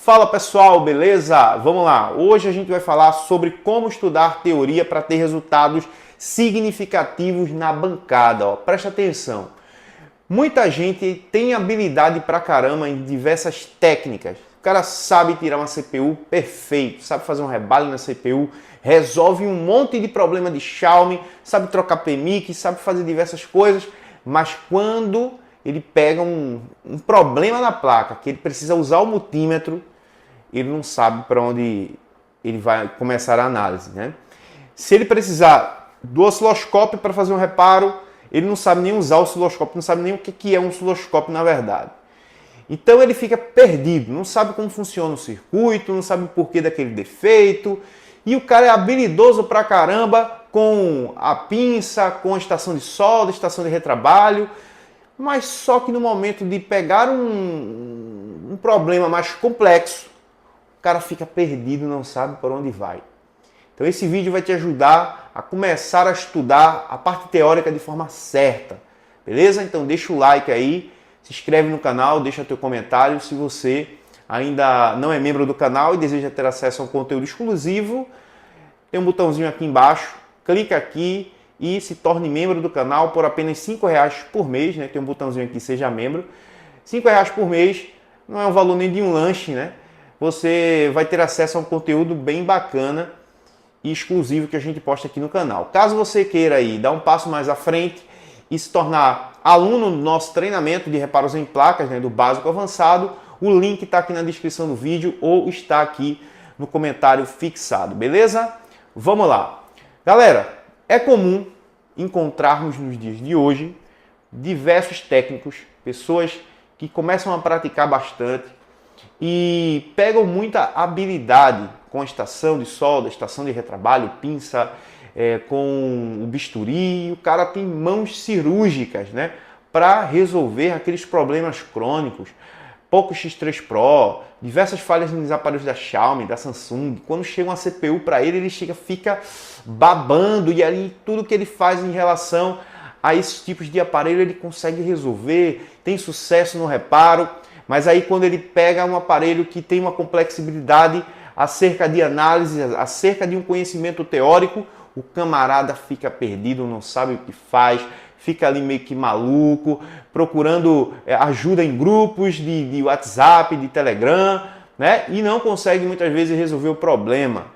Fala pessoal, beleza? Vamos lá! Hoje a gente vai falar sobre como estudar teoria para ter resultados significativos na bancada. Ó, presta atenção. Muita gente tem habilidade pra caramba em diversas técnicas. O cara sabe tirar uma CPU perfeito, sabe fazer um rebalo na CPU, resolve um monte de problema de Xiaomi, sabe trocar PMIC, sabe fazer diversas coisas, mas quando ele pega um problema na placa, que ele precisa usar o multímetro, ele não sabe para onde ele vai começar a análise, né? Se ele precisar do osciloscópio para fazer um reparo, ele não sabe nem usar o osciloscópio, não sabe nem o que é um osciloscópio na verdade. Então ele fica perdido, não sabe como funciona o circuito, não sabe o porquê daquele defeito. E o cara é habilidoso pra caramba com a pinça, com a estação de solda, estação de retrabalho, mas só que no momento de pegar um problema mais complexo, o cara fica perdido, não sabe por onde vai. Então esse vídeo vai te ajudar a começar a estudar a parte teórica de forma certa, beleza? Então deixa o like aí, se inscreve no canal, deixa teu comentário. Se você ainda não é membro do canal e deseja ter acesso a um conteúdo exclusivo, tem um botãozinho aqui embaixo, clica aqui e se torne membro do canal por apenas R$5 por mês, né? Tem um botãozinho aqui, seja membro. R$5 por mês não é um valor nem de um lanche, né? Você vai ter acesso a um conteúdo bem bacana e exclusivo que a gente posta aqui no canal. Caso você queira aí dar um passo mais à frente e se tornar aluno do nosso treinamento de reparos em placas, né, do básico avançado, o link está aqui na descrição do vídeo ou está aqui no comentário fixado, beleza? Vamos lá. Galera, é comum encontrarmos nos dias de hoje diversos técnicos, pessoas que começam a praticar bastante e pegam muita habilidade com a estação de solda, estação de retrabalho, pinça, com o bisturi. O cara tem mãos cirúrgicas, né, para resolver aqueles problemas crônicos. Poco X3 Pro, diversas falhas nos aparelhos da Xiaomi, da Samsung. Quando chega uma CPU para ele fica babando, e aí tudo que ele faz em relação a esses tipos de aparelho ele consegue resolver, tem sucesso no reparo. Mas aí quando ele pega um aparelho que tem uma complexibilidade acerca de análise, acerca de um conhecimento teórico, o camarada fica perdido, não sabe o que faz, fica ali meio que maluco, procurando ajuda em grupos de WhatsApp, de Telegram, né? E não consegue muitas vezes resolver o problema.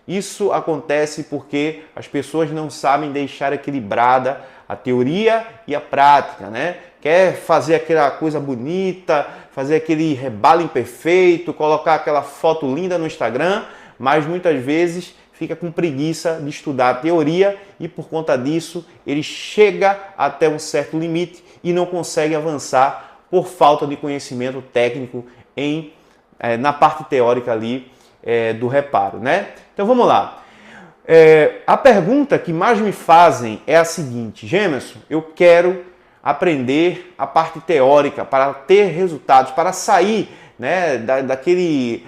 Isso acontece porque as pessoas não sabem deixar equilibrada a teoria e a prática, né? Quer fazer aquela coisa bonita, fazer aquele rebalo imperfeito, colocar aquela foto linda no Instagram, mas muitas vezes fica com preguiça de estudar a teoria e por conta disso ele chega até um certo limite e não consegue avançar por falta de conhecimento técnico na parte teórica ali do reparo, né? Então vamos lá. A pergunta que mais me fazem é a seguinte: Gemerson, eu quero aprender a parte teórica para ter resultados, para sair, né,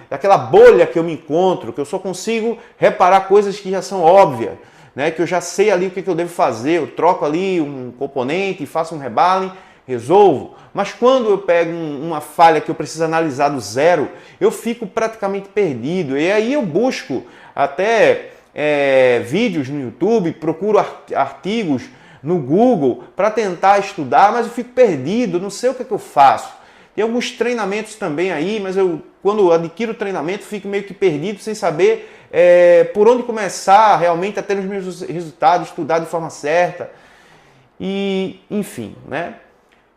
daquela bolha que eu me encontro, que eu só consigo reparar coisas que já são óbvias, né, que eu já sei ali o que eu devo fazer, eu troco ali um componente, faço um rebalo, resolvo. Mas quando eu pego uma falha que eu preciso analisar do zero, eu fico praticamente perdido. E aí eu busco até vídeos no YouTube, procuro artigos no Google para tentar estudar, mas eu fico perdido, não sei o que eu faço. Tem alguns treinamentos também aí, mas quando eu adquiro o treinamento, fico meio que perdido, sem saber por onde começar realmente a ter os meus resultados, estudar de forma certa. E, enfim, né?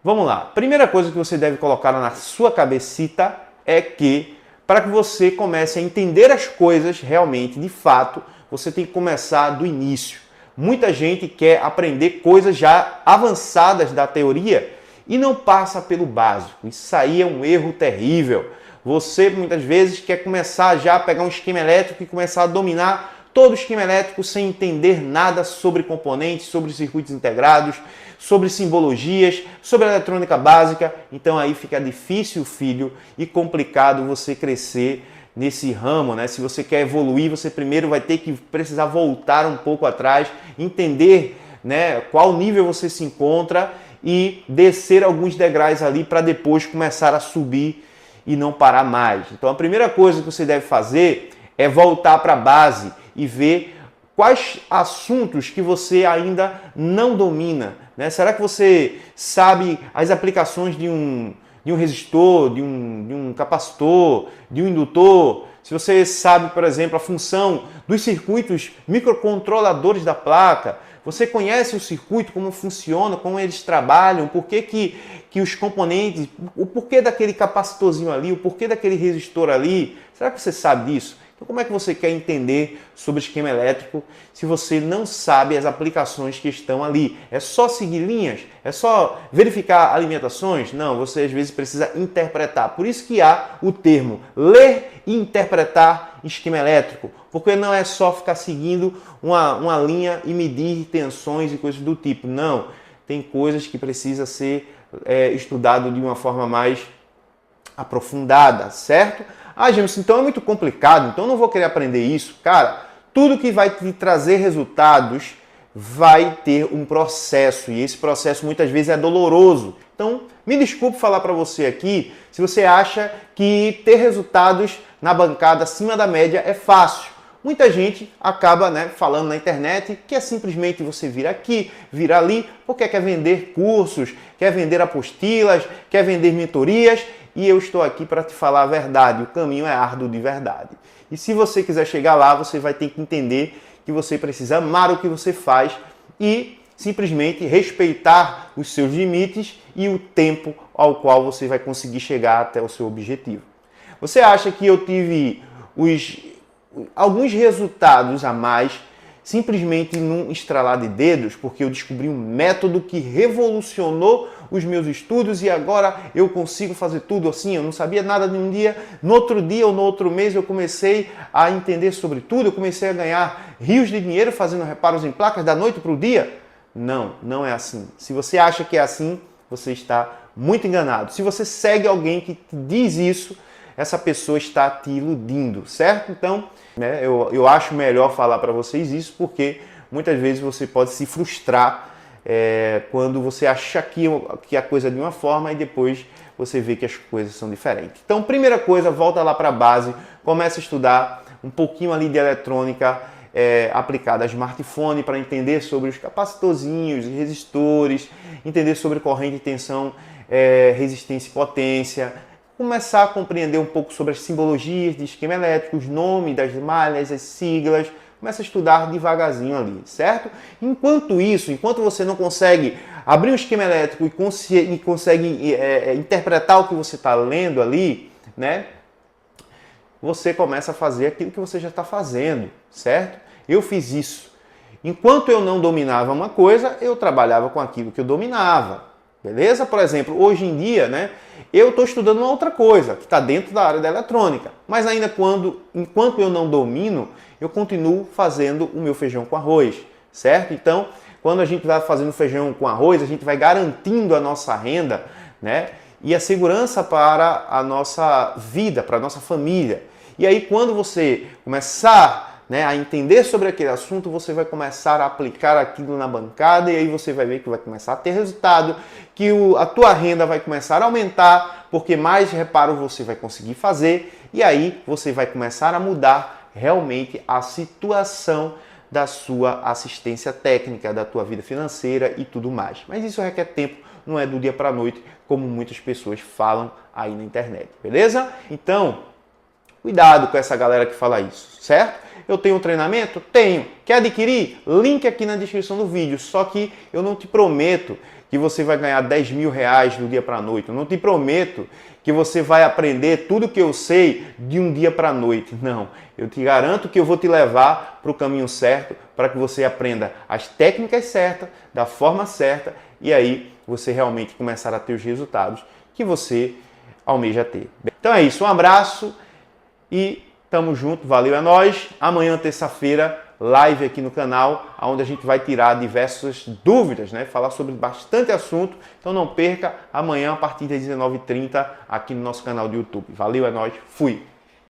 Vamos lá. Primeira coisa que você deve colocar na sua cabecita é que, para que você comece a entender as coisas realmente, de fato, você tem que começar do início. Muita gente quer aprender coisas já avançadas da teoria e não passa pelo básico. Isso aí é um erro terrível. Você muitas vezes quer começar já a pegar um esquema elétrico e começar a dominar todo o esquema elétrico sem entender nada sobre componentes, sobre circuitos integrados, sobre simbologias, sobre eletrônica básica. Então aí fica difícil, filho, e complicado você crescer nesse ramo, né? Se você quer evoluir, você primeiro vai ter que precisar voltar um pouco atrás, entender, né, qual nível você se encontra e descer alguns degraus ali para depois começar a subir e não parar mais. Então a primeira coisa que você deve fazer é voltar para a base e ver quais assuntos que você ainda não domina, né? Será que você sabe as aplicações de um resistor, de um capacitor, de um indutor? Se você sabe, por exemplo, a função dos circuitos microcontroladores da placa, você conhece o circuito, como funciona, como eles trabalham, o porquê que os componentes, o porquê daquele capacitorzinho ali, o porquê daquele resistor ali, será que você sabe disso? Então, como é que você quer entender sobre esquema elétrico se você não sabe as aplicações que estão ali? É só seguir linhas? É só verificar alimentações? Não, você às vezes precisa interpretar. Por isso que há o termo ler e interpretar esquema elétrico, porque não é só ficar seguindo uma linha e medir tensões e coisas do tipo. Não, tem coisas que precisa ser estudado de uma forma mais aprofundada, certo? Ah, James, então é muito complicado, então eu não vou querer aprender isso. Cara, tudo que vai te trazer resultados vai ter um processo, e esse processo muitas vezes é doloroso. Então, me desculpe falar para você aqui, se você acha que ter resultados na bancada acima da média é fácil. Muita gente acaba falando na internet que é simplesmente você vir aqui, vir ali, porque quer vender cursos, quer vender apostilas, quer vender mentorias, e eu estou aqui para te falar a verdade, o caminho é árduo de verdade. E se você quiser chegar lá, você vai ter que entender que você precisa amar o que você faz e simplesmente respeitar os seus limites e o tempo ao qual você vai conseguir chegar até o seu objetivo. Você acha que eu tive alguns resultados a mais simplesmente num estralar de dedos, porque eu descobri um método que revolucionou os meus estudos e agora eu consigo fazer tudo assim? Eu não sabia nada de um dia, no outro dia ou no outro mês eu comecei a entender sobre tudo, eu comecei a ganhar rios de dinheiro fazendo reparos em placas da noite para o dia? Não, não é assim. Se você acha que é assim, você está muito enganado. Se você segue alguém que te diz isso, essa pessoa está te iludindo, certo? Então, eu acho melhor falar para vocês isso, porque muitas vezes você pode se frustrar quando você acha que a coisa é de uma forma e depois você vê que as coisas são diferentes. Então, primeira coisa, volta lá para a base, começa a estudar um pouquinho ali de eletrônica aplicada a smartphone para entender sobre os capacitorzinhos, resistores, entender sobre corrente, tensão, resistência e potência, começar a compreender um pouco sobre as simbologias de esquema elétrico, os nomes das malhas, as siglas, começa a estudar devagarzinho ali, certo? Enquanto isso, enquanto você não consegue abrir um esquema elétrico e consegue interpretar o que você está lendo ali, você começa a fazer aquilo que você já está fazendo, certo? Eu fiz isso. Enquanto eu não dominava uma coisa, eu trabalhava com aquilo que eu dominava. Beleza? Por exemplo, hoje em dia, eu estou estudando uma outra coisa, que está dentro da área da eletrônica. Mas ainda enquanto eu não domino, eu continuo fazendo o meu feijão com arroz, certo? Então, quando a gente vai fazendo feijão com arroz, a gente vai garantindo a nossa renda, e a segurança para a nossa vida, para a nossa família. E aí, quando você começar a entender sobre aquele assunto, você vai começar a aplicar aquilo na bancada e aí você vai ver que vai começar a ter resultado, que a tua renda vai começar a aumentar, porque mais reparo você vai conseguir fazer e aí você vai começar a mudar realmente a situação da sua assistência técnica, da tua vida financeira e tudo mais. Mas isso requer tempo, não é do dia para a noite, como muitas pessoas falam aí na internet, beleza? Então, cuidado com essa galera que fala isso, certo? Eu tenho um treinamento? Tenho. Quer adquirir? Link aqui na descrição do vídeo. Só que eu não te prometo que você vai ganhar 10 mil reais do dia para a noite. Eu não te prometo que você vai aprender tudo que eu sei de um dia para a noite. Não. Eu te garanto que eu vou te levar para o caminho certo, para que você aprenda as técnicas certas, da forma certa, e aí você realmente começar a ter os resultados que você almeja ter. Então é isso. Um abraço e tamo junto, valeu, é nóis. Amanhã, terça-feira, live aqui no canal, onde a gente vai tirar diversas dúvidas, falar sobre bastante assunto. Então não perca, amanhã a partir das 19h30 aqui no nosso canal do YouTube. Valeu, é nóis, fui!